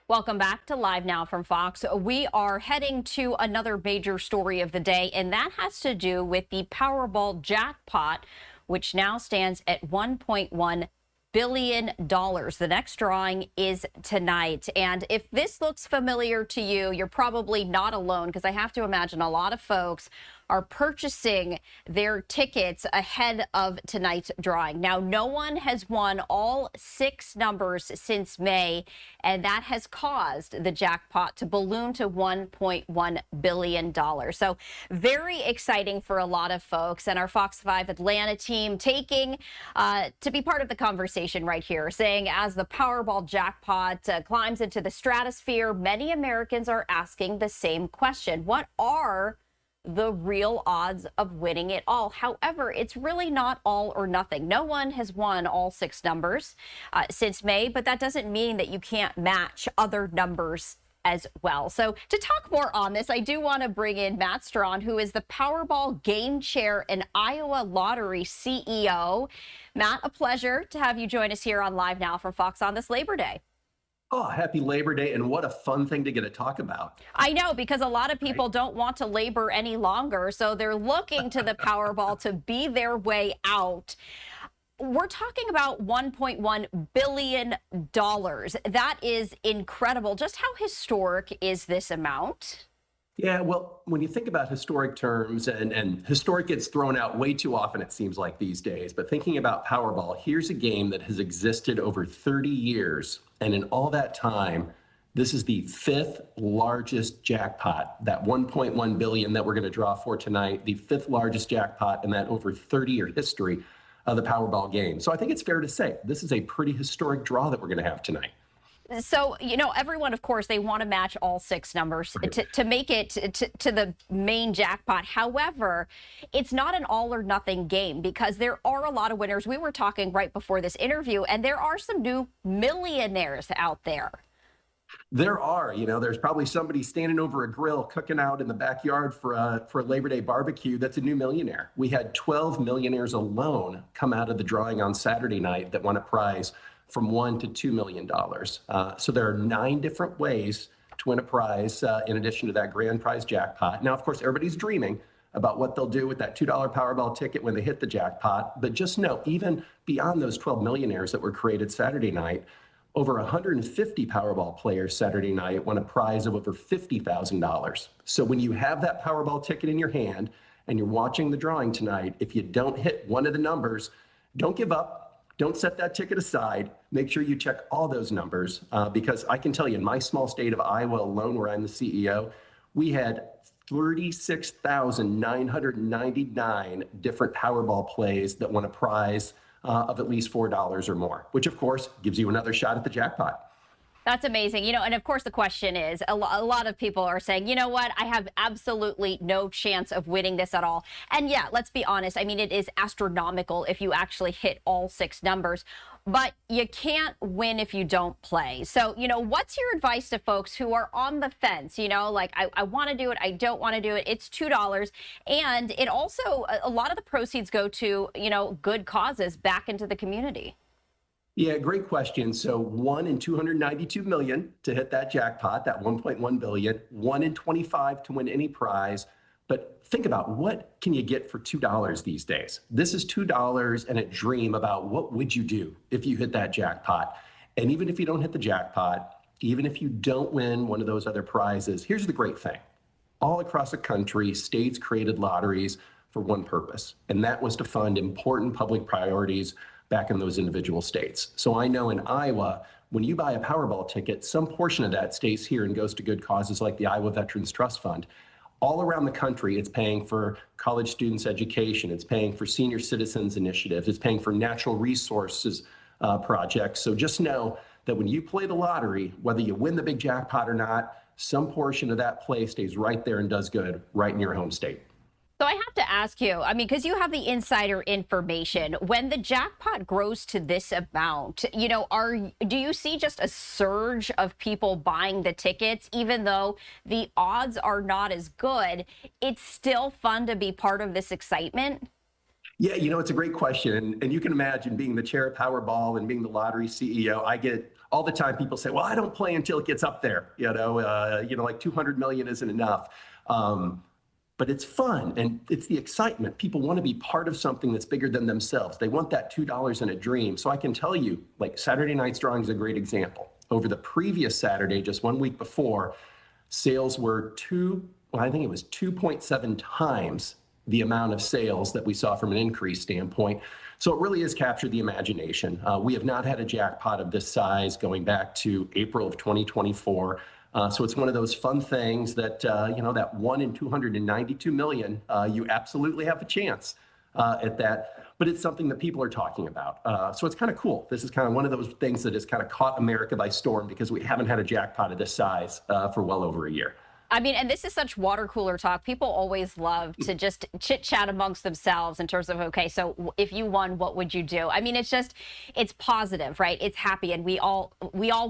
Welcome back to Live Now from Fox. We are heading to another major story of the day, and that has to do with the Powerball jackpot, which now stands at $1.1 billion. The next drawing is tonight. And if this looks familiar to you, you're probably not alone, because I have to imagine a lot of folks are purchasing their tickets ahead of tonight's drawing. Now, no one has won all 6 numbers since May, and that has caused the jackpot to balloon to $1.1 billion. So very exciting for a lot of folks, and our Fox 5 Atlanta team taking to be part of the conversation right here, saying as the Powerball jackpot climbs into the stratosphere, many Americans are asking the same question. What are the real odds of winning it all? However, it's really not all or nothing. No one has won all 6 numbers since May, but that doesn't mean that you can't match other numbers as well. So to talk more on this, I do want to bring in Matt Strawn, who is the Powerball Game Chair and Iowa Lottery CEO. Matt, a pleasure to have you join us here on Live Now from Fox on this Labor Day. Oh, happy Labor Day, and what a fun thing to get to talk about. I know, because a lot of people don't want to labor any longer, so they're looking to the Powerball to be their way out. We're talking about $1.1 billion. That is incredible. Just how historic is this amount? Yeah, well, when you think about historic terms, and historic gets thrown out way too often, it seems like these days, but thinking about Powerball, here's a game that has existed over 30 years. And in all that time, this is the 5th largest jackpot, that $1.1 billion that we're going to draw for tonight, the 5th largest jackpot in that over 30-year history of the Powerball game. So I think it's fair to say this is a pretty historic draw that we're going to have tonight. So, you know, everyone, of course, they want to match all 6 numbers to make it to the main jackpot. However, it's not an all or nothing game, because there are a lot of winners. We were talking right before this interview, and there are some new millionaires out there. There are, there's probably somebody standing over a grill cooking out in the backyard for a Labor Day barbecue that's a new millionaire. We had 12 millionaires alone come out of the drawing on Saturday night that won a prize from $1 to $2 million. So there are 9 different ways to win a prize in addition to that grand prize jackpot. Now, of course, everybody's dreaming about what they'll do with that $2 Powerball ticket when they hit the jackpot. But just know, even beyond those 12 millionaires that were created Saturday night, over 150 Powerball players Saturday night won a prize of over $50,000. So when you have that Powerball ticket in your hand and you're watching the drawing tonight, if you don't hit one of the numbers, don't give up. Don't set that ticket aside. Make sure you check all those numbers, because I can tell you, in my small state of Iowa alone, where I'm the CEO, we had 36,999 different Powerball plays that won a prize of at least $4 or more, which of course gives you another shot at the jackpot. That's amazing. And of course, the question is, a lot of people are saying, you know what, I have absolutely no chance of winning this at all. And yeah, let's be honest. I mean, it is astronomical if you actually hit all 6 numbers, but you can't win if you don't play. So, what's your advice to folks who are on the fence? Like, I want to do it, I don't want to do it. It's $2. And it also, a lot of the proceeds go to, good causes back into the community. Yeah, great question. So 1 in 292 million to hit that jackpot, that 1.1 billion, 1 in 25 to win any prize. But think about, what can you get for $2 these days? This is $2 and a dream about what would you do if you hit that jackpot. And even if you don't hit the jackpot, even if you don't win one of those other prizes, here's the great thing. All across the country, states created lotteries for one purpose, and that was to fund important public priorities back in those individual states. So I know in Iowa, when you buy a Powerball ticket, some portion of that stays here and goes to good causes like the Iowa Veterans Trust Fund. All around the country, it's paying for college students' education. It's paying for senior citizens initiatives. It's paying for natural resources projects. So just know that when you play the lottery, whether you win the big jackpot or not, some portion of that play stays right there and does good right in your home state. So I have to ask you, I mean, because you have the insider information, when the jackpot grows to this amount, do you see just a surge of people buying the tickets, even though the odds are not as good? It's still fun to be part of this excitement? Yeah, it's a great question. And you can imagine, being the chair of Powerball and being the lottery CEO, I get all the time people say, well, I don't play until it gets up there. Like 200 million isn't enough. But it's fun and it's the excitement. People want to be part of something that's bigger than themselves. They want that $2 in a dream. So I can tell you, like Saturday Night's Drawing is a great example. Over the previous Saturday, just 1 week before, sales were I think it was 2.7 times the amount of sales that we saw from an increase standpoint. So it really has captured the imagination. We have not had a jackpot of this size going back to April of 2024. So it's one of those fun things that, that 1 in 292 million, you absolutely have a chance at that. But it's something that people are talking about. So it's kind of cool. This is kind of one of those things that has kind of caught America by storm because we haven't had a jackpot of this size for well over a year. I mean, and this is such water cooler talk. People always love to just chit chat amongst themselves in terms of, okay, so if you won, what would you do? I mean, it's positive, right? It's happy. And we all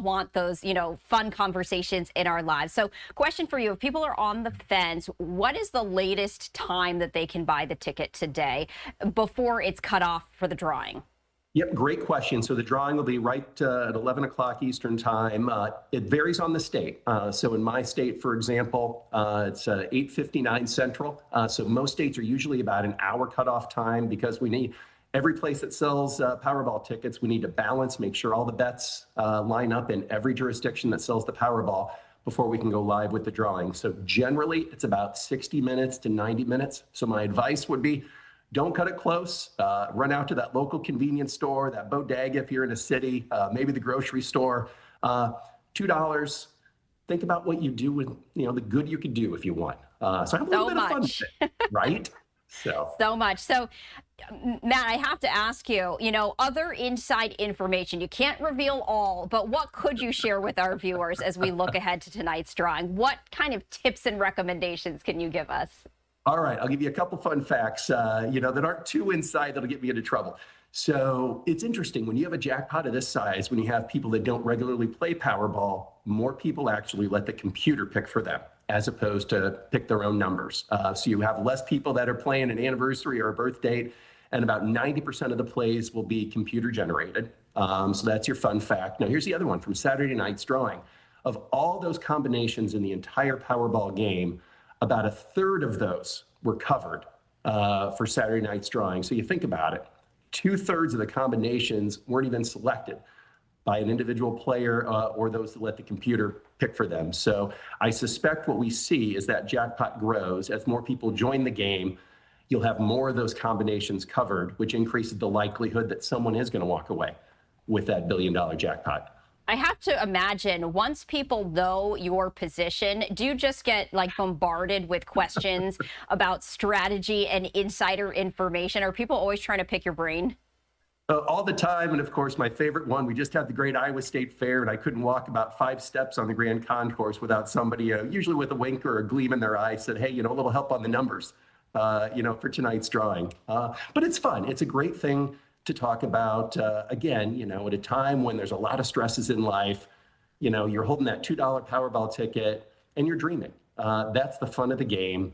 want those, fun conversations in our lives. So question for you, if people are on the fence, what is the latest time that they can buy the ticket today before it's cut off for the drawing? Yep, great question. So the drawing will be right at 11 o'clock Eastern time. It varies on the state. So in my state, for example, it's 8:59 Central. So most states are usually about an hour cutoff time because we need every place that sells Powerball tickets. We need to balance, make sure all the bets line up in every jurisdiction that sells the Powerball before we can go live with the drawing. So generally, it's about 60 minutes to 90 minutes. So my advice would be, don't cut it close. Run out to that local convenience store, that bodega if you're in a city, maybe the grocery store. $2. Think about what you do with, the good you could do if you won. So have a little bit of fun with it, right? So much. So, Matt, I have to ask you, other inside information. You can't reveal all, but what could you share with our viewers as we look ahead to tonight's drawing? What kind of tips and recommendations can you give us? All right, I'll give you a couple fun facts, that aren't too inside that'll get me into trouble. So it's interesting, when you have a jackpot of this size, when you have people that don't regularly play Powerball, more people actually let the computer pick for them as opposed to pick their own numbers. So you have less people that are playing an anniversary or a birth date, and about 90% of the plays will be computer generated. So that's your fun fact. Now here's the other one from Saturday Night's Drawing. Of all those combinations in the entire Powerball game, about a third of those were covered for Saturday Night's Drawing. So you think about it, 2/3 of the combinations weren't even selected by an individual player or those that let the computer pick for them. So I suspect what we see is that jackpot grows. As more people join the game, you'll have more of those combinations covered, which increases the likelihood that someone is going to walk away with that $1 billion jackpot. I have to imagine once people know your position, do you just get bombarded with questions about strategy and insider information? Are people always trying to pick your brain? All the time. And of course, my favorite one, we just had the great Iowa State Fair, and I couldn't walk about 5 steps on the Grand Concourse without somebody, usually with a wink or a gleam in their eye, said, hey, a little help on the numbers, for tonight's drawing. But it's fun. It's a great thing to talk about, again, at a time when there's a lot of stresses in life, you're holding that $2 Powerball ticket and you're dreaming. That's the fun of the game.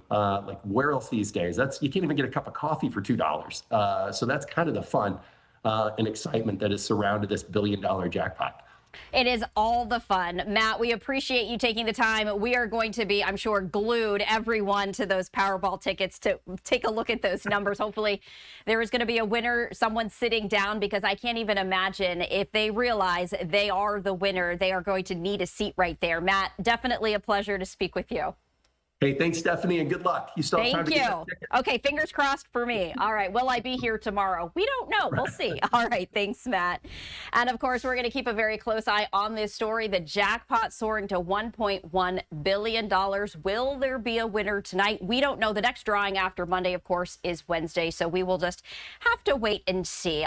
Where else these days? You can't even get a cup of coffee for $2. So that's kind of the fun and excitement that has surrounded this $1 billion jackpot. It is all the fun. Matt, we appreciate you taking the time. We are going to be, I'm sure, glued, everyone, to those Powerball tickets to take a look at those numbers. Hopefully there is going to be a winner, someone sitting down, because I can't even imagine if they realize they are the winner, they are going to need a seat right there. Matt, definitely a pleasure to speak with you. Hey, thanks, Stephanie, and good luck. You still have time to get that ticket. Okay, fingers crossed for me. All right, will I be here tomorrow? We don't know. We'll see. All right, thanks, Matt. And of course, we're going to keep a very close eye on this story. The jackpot soaring to $1.1 billion. Will there be a winner tonight? We don't know. The next drawing after Monday, of course, is Wednesday, so we will just have to wait and see.